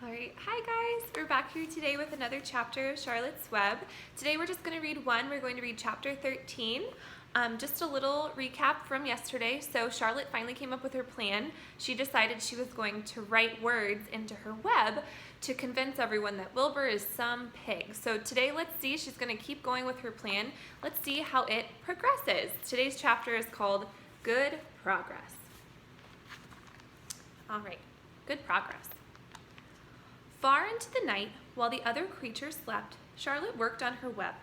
Alright, hi guys! We're back here today with another chapter of Charlotte's Web. Today we're just going to read one. We're going to read chapter 13. Just a little recap from yesterday. So Charlotte finally came up with her plan. She decided she was going to write words into her web to convince everyone that Wilbur is some pig. So today let's see, she's going to keep going with her plan. Let's see how it progresses. Today's chapter is called Good Progress. Alright, good progress. Far into the night, while the other creatures slept, Charlotte worked on her web.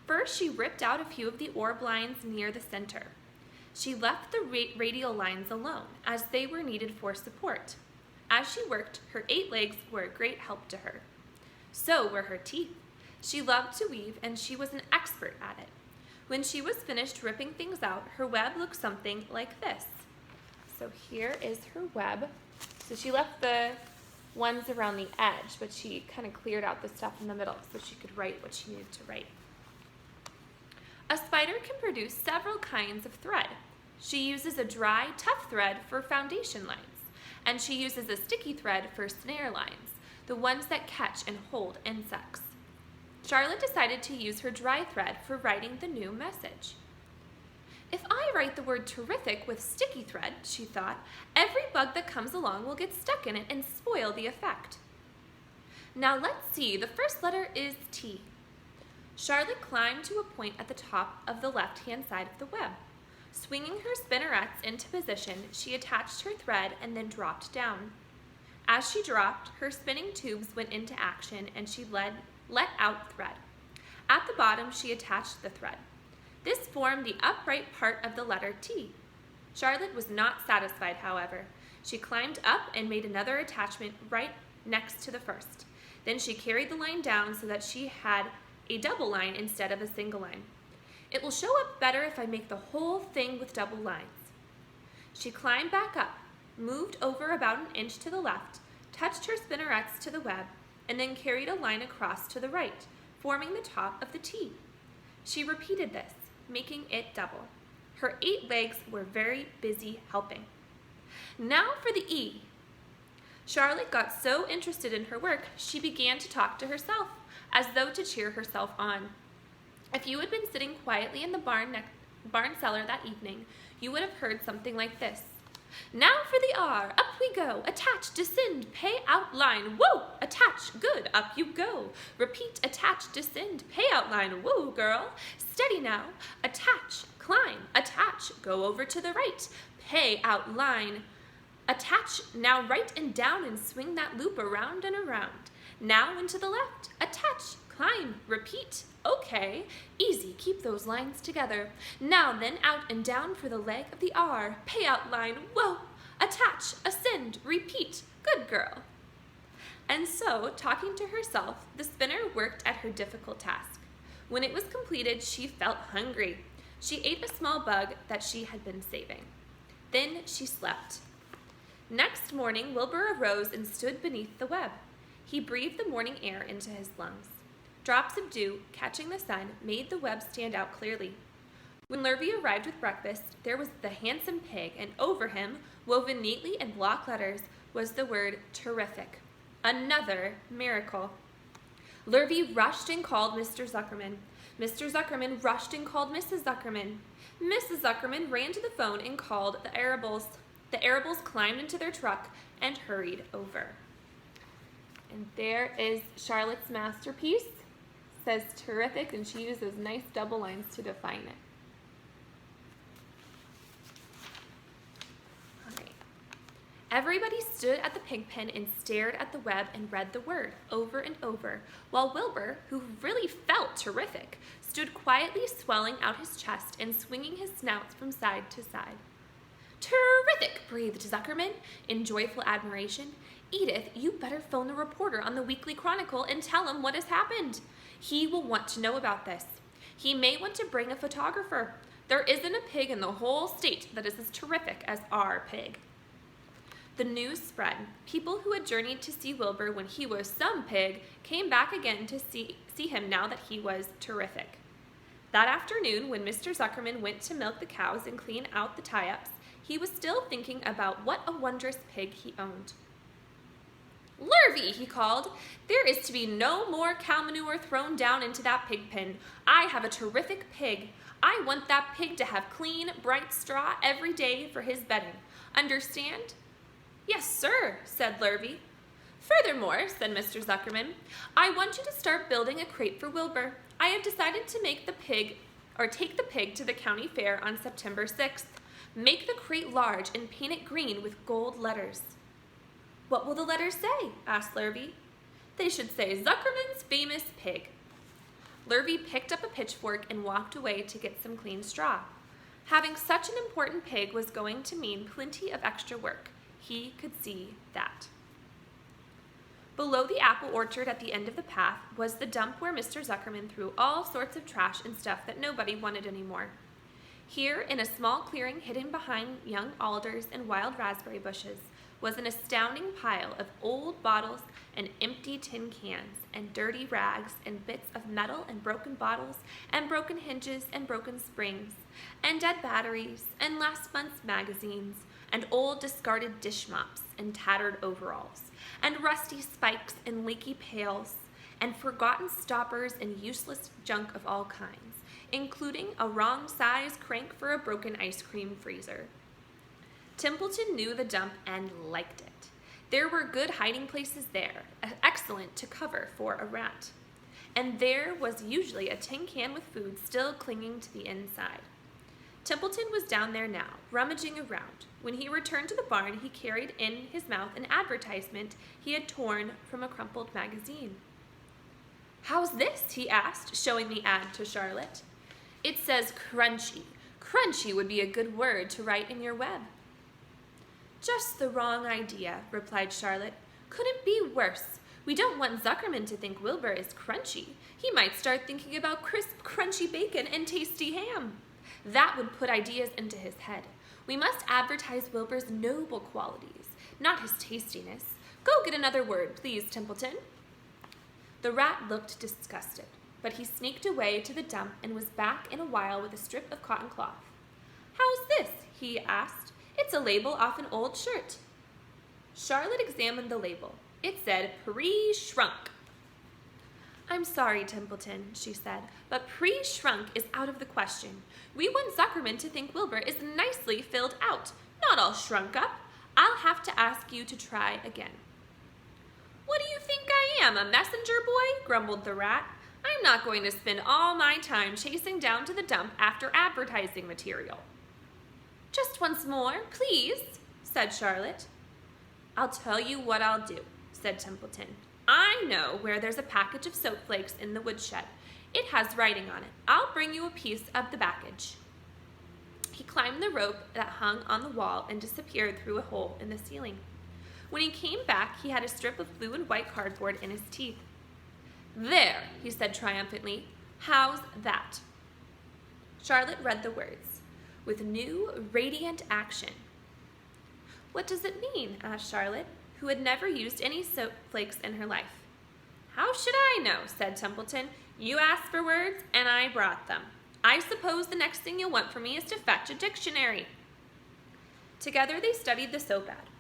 First, she ripped out a few of the orb lines near the center. She left the radial lines alone, as they were needed for support. As she worked, her 8 legs were a great help to her. So were her teeth. She loved to weave, and she was an expert at it. When she was finished ripping things out, her web looked something like this. So here is her web. So she left the ones around the edge, but she kind of cleared out the stuff in the middle so she could write what she needed to write. A spider can produce several kinds of thread. She uses a dry, tough thread for foundation lines, and she uses a sticky thread for snare lines, the ones that catch and hold insects. Charlotte decided to use her dry thread for writing the new message. If I write the word terrific with sticky thread, she thought, every bug that comes along will get stuck in it and spoil the effect. Now let's see, the first letter is T. Charlotte climbed to a point at the top of the left-hand side of the web. Swinging her spinnerets into position, she attached her thread and then dropped down. As she dropped, her spinning tubes went into action and she let out thread. At the bottom, she attached the thread. This formed the upright part of the letter T. Charlotte was not satisfied, however. She climbed up and made another attachment right next to the first. Then she carried the line down so that she had a double line instead of a single line. It will show up better if I make the whole thing with double lines. She climbed back up, moved over about an inch to the left, touched her spinnerets to the web, and then carried a line across to the right, forming the top of the T. She repeated this, making it double. Her 8 legs were very busy helping. Now for the E. Charlotte got so interested in her work, she began to talk to herself, as though to cheer herself on. If you had been sitting quietly in the barn cellar that evening, you would have heard something like this. Now for the R, up we go, attach, descend, pay out line, whoa, attach, good, up you go. Repeat, attach, descend, pay out line, whoa, girl. Steady now, attach, climb, attach, go over to the right, pay out line. Attach, now right and down and swing that loop around and around. Now into the left, attach, climb, repeat. Okay, easy, keep those lines together. Now then, out and down for the leg of the R. Pay out line, whoa, attach, ascend, repeat. Good girl. And so, talking to herself, the spinner worked at her difficult task. When it was completed, she felt hungry. She ate a small bug that she had been saving. Then she slept. Next morning, Wilbur arose and stood beneath the web. He breathed the morning air into his lungs. Drops of dew, catching the sun, made the web stand out clearly. When Lurvy arrived with breakfast, there was the handsome pig, and over him, woven neatly in block letters, was the word terrific. Another miracle. Lurvy rushed and called Mr. Zuckerman. Mr. Zuckerman rushed and called Mrs. Zuckerman. Mrs. Zuckerman ran to the phone and called the Arables. The Arables climbed into their truck and hurried over. And there is Charlotte's masterpiece. Says terrific, and she uses nice double lines to define it. All right. Everybody stood at the pig pen and stared at the web and read the word over and over, while Wilbur, who really felt terrific, stood quietly swelling out his chest and swinging his snouts from side to side. Terrific, breathed Zuckerman in joyful admiration. Edith, you better phone the reporter on the Weekly Chronicle and tell him what has happened. He will want to know about this. He may want to bring a photographer. There isn't a pig in the whole state that is as terrific as our pig. The news spread. People who had journeyed to see Wilbur when he was some pig came back again to see him now that he was terrific. That afternoon, when Mr. Zuckerman went to milk the cows and clean out the tie-ups, he was still thinking about what a wondrous pig he owned. "Lurvy," he called, "there is to be no more cow manure thrown down into that pig pen. I have a terrific pig. I want that pig to have clean, bright straw every day for his bedding. Understand?" "Yes, sir," said Lurvy. "Furthermore," said Mr. Zuckerman, "I want you to start building a crate for Wilbur. I have decided to take the pig to the county fair on September 6th. Make the crate large and paint it green with gold letters." "What will the letters say?" asked Lurvy. "They should say Zuckerman's Famous Pig." Lurvy picked up a pitchfork and walked away to get some clean straw. Having such an important pig was going to mean plenty of extra work. He could see that. Below the apple orchard at the end of the path was the dump where Mr. Zuckerman threw all sorts of trash and stuff that nobody wanted anymore. Here, in a small clearing hidden behind young alders and wild raspberry bushes, was an astounding pile of old bottles and empty tin cans and dirty rags and bits of metal and broken bottles and broken hinges and broken springs and dead batteries and last month's magazines and old discarded dish mops and tattered overalls and rusty spikes and leaky pails and forgotten stoppers and useless junk of all kinds, including a wrong-size crank for a broken ice cream freezer. Templeton knew the dump and liked it. There were good hiding places there, excellent to cover for a rat. And there was usually a tin can with food still clinging to the inside. Templeton was down there now, rummaging around. When he returned to the barn, he carried in his mouth an advertisement he had torn from a crumpled magazine. "How's this?" he asked, showing the ad to Charlotte. "It says crunchy. Crunchy would be a good word to write in your web." "Just the wrong idea," replied Charlotte. "Couldn't be worse. We don't want Zuckerman to think Wilbur is crunchy. He might start thinking about crisp, crunchy bacon and tasty ham. That would put ideas into his head. We must advertise Wilbur's noble qualities, not his tastiness. Go get another word, please, Templeton." The rat looked disgusted, but he sneaked away to the dump and was back in a while with a strip of cotton cloth. "How's this?" he asked. "It's a label off an old shirt." Charlotte examined the label. It said, "Pre-shrunk." "I'm sorry, Templeton," she said, "but pre-shrunk is out of the question. We want Zuckerman to think Wilbur is nicely filled out, not all shrunk up. I'll have to ask you to try again." "What do you think I am, a messenger boy?" grumbled the rat. "I'm not going to spend all my time chasing down to the dump after advertising material." "Just once more, please," said Charlotte. "I'll tell you what I'll do," said Templeton. "I know where there's a package of soap flakes in the woodshed. It has writing on it. I'll bring you a piece of the package." He climbed the rope that hung on the wall and disappeared through a hole in the ceiling. When he came back, he had a strip of blue and white cardboard in his teeth. "There," he said triumphantly. "How's that?" Charlotte read the words, "With new, radiant action." "What does it mean?" asked Charlotte, who had never used any soap flakes in her life. "How should I know?" said Templeton. "You asked for words, and I brought them. I suppose the next thing you'll want from me is to fetch a dictionary." Together they studied the soap ad.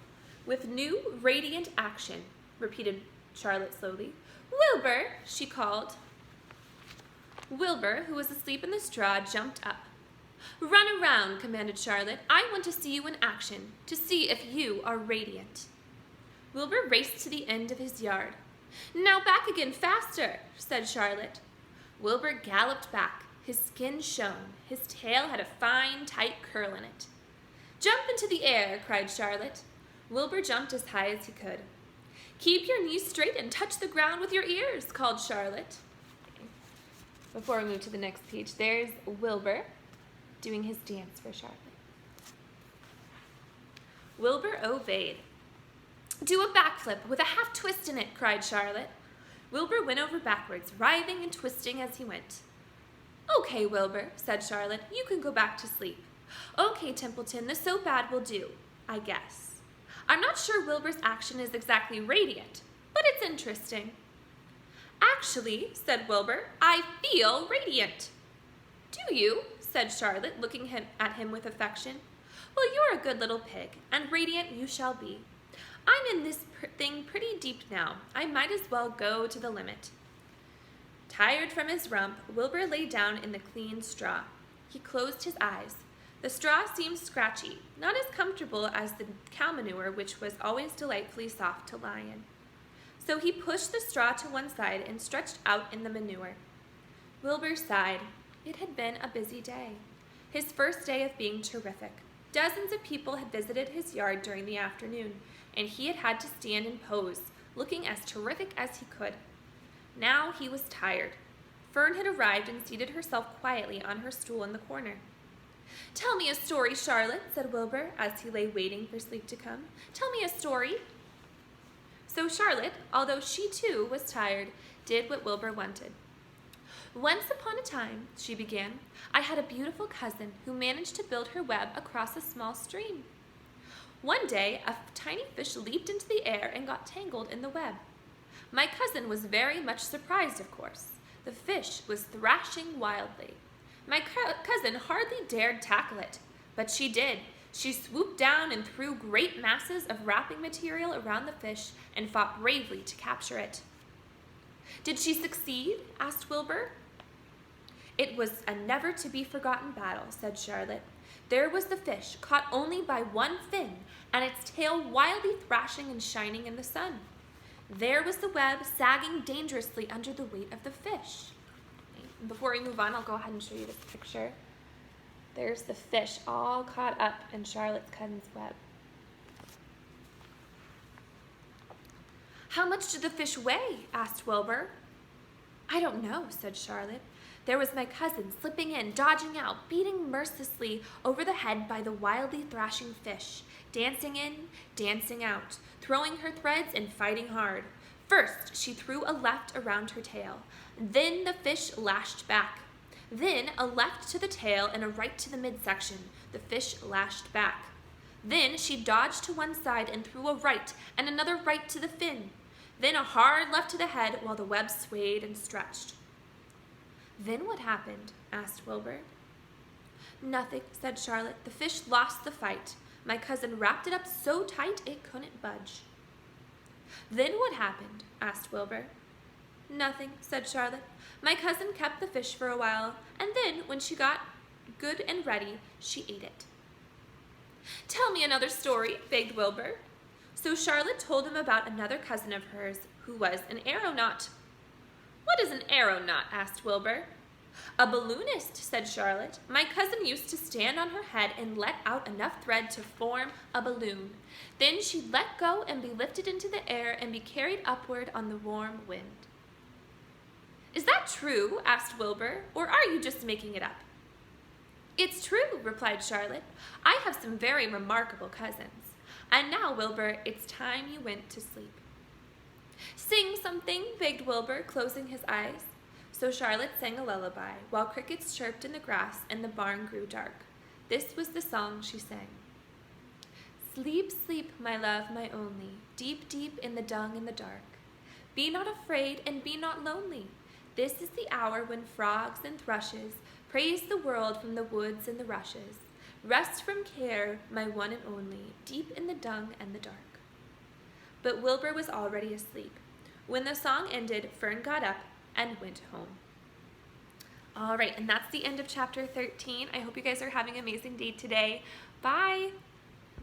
"With new, radiant action," repeated Charlotte slowly. "Wilbur," she called. Wilbur, who was asleep in the straw, jumped up. "Run around," commanded Charlotte. "I want to see you in action, to see if you are radiant." Wilbur raced to the end of his yard. "Now back again, faster," said Charlotte. Wilbur galloped back. His skin shone. His tail had a fine, tight curl in it. "Jump into the air," cried Charlotte. Wilbur jumped as high as he could. "Keep your knees straight and touch the ground with your ears," called Charlotte. Before we move to the next page, there's Wilbur doing his dance for Charlotte. Wilbur obeyed. "Do a backflip with a half twist in it," cried Charlotte. Wilbur went over backwards, writhing and twisting as he went. "Okay, Wilbur," said Charlotte, "you can go back to sleep." "Okay, Templeton, the soap ad will do, I guess. I'm not sure Wilbur's action is exactly radiant, but it's interesting." "Actually," said Wilbur, "I feel radiant." "Do you?" said Charlotte, looking at him with affection. "Well, you're a good little pig, and radiant you shall be. I'm in this thing pretty deep deep now. I might as well go to the limit." Tired from his romp, Wilbur lay down in the clean straw. He closed his eyes. The straw seemed scratchy, not as comfortable as the cow manure, which was always delightfully soft to lie in. So he pushed the straw to one side and stretched out in the manure. Wilbur sighed. It had been a busy day. His first day of being terrific. Dozens of people had visited his yard during the afternoon, and he had had to stand and pose, looking as terrific as he could. Now he was tired. Fern had arrived and seated herself quietly on her stool in the corner. "Tell me a story, Charlotte," said Wilbur, as he lay waiting for sleep to come. "Tell me a story." So Charlotte, although she too was tired, did what Wilbur wanted. "Once upon a time," she began, "I had a beautiful cousin who managed to build her web across a small stream. One day, a tiny fish leaped into the air and got tangled in the web. My cousin was very much surprised, of course. The fish was thrashing wildly. My cousin hardly dared tackle it, but she did. She swooped down and threw great masses of wrapping material around the fish and fought bravely to capture it." "Did she succeed?" asked Wilbur. "It was a never-to-be-forgotten battle," said Charlotte. "There was the fish, caught only by one fin, and its tail wildly thrashing and shining in the sun. There was the web sagging dangerously under the weight of the fish." Before we move on, I'll go ahead and show you this picture. There's the fish all caught up in Charlotte's cousin's web. "How much did the fish weigh?" asked Wilbur. "I don't know," said Charlotte. "There was my cousin slipping in, dodging out, beating mercilessly over the head by the wildly thrashing fish, dancing in, dancing out, throwing her threads and fighting hard. First, she threw a left around her tail. Then the fish lashed back. Then a left to the tail and a right to the midsection. The fish lashed back. Then she dodged to one side and threw a right and another right to the fin. Then a hard left to the head while the web swayed and stretched." "Then what happened?" asked Wilbur. "Nothing," said Charlotte. "The fish lost the fight. My cousin wrapped it up so tight it couldn't budge." "Then what happened?" asked Wilbur. "Nothing," said Charlotte. "My cousin kept the fish for a while, and then, when she got good and ready, she ate it." "Tell me another story," begged Wilbur. So Charlotte told him about another cousin of hers who was an aeronaut. "What is an aeronaut?" asked Wilbur. "A balloonist," said Charlotte. "My cousin used to stand on her head and let out enough thread to form a balloon. Then she'd let go and be lifted into the air and be carried upward on the warm wind." "Is that true?" asked Wilbur, "or are you just making it up?" "It's true," replied Charlotte. "I have some very remarkable cousins. And now, Wilbur, it's time you went to sleep." "Sing something," begged Wilbur, closing his eyes. So Charlotte sang a lullaby, while crickets chirped in the grass and the barn grew dark. This was the song she sang. "Sleep, sleep, my love, my only, deep, deep in the dung and the dark. Be not afraid and be not lonely. This is the hour when frogs and thrushes praise the world from the woods and the rushes. Rest from care, my one and only, deep in the dung and the dark." But Wilbur was already asleep. When the song ended, Fern got up and went home. All right, and that's the end of chapter 13. I hope you guys are having an amazing day today. Bye!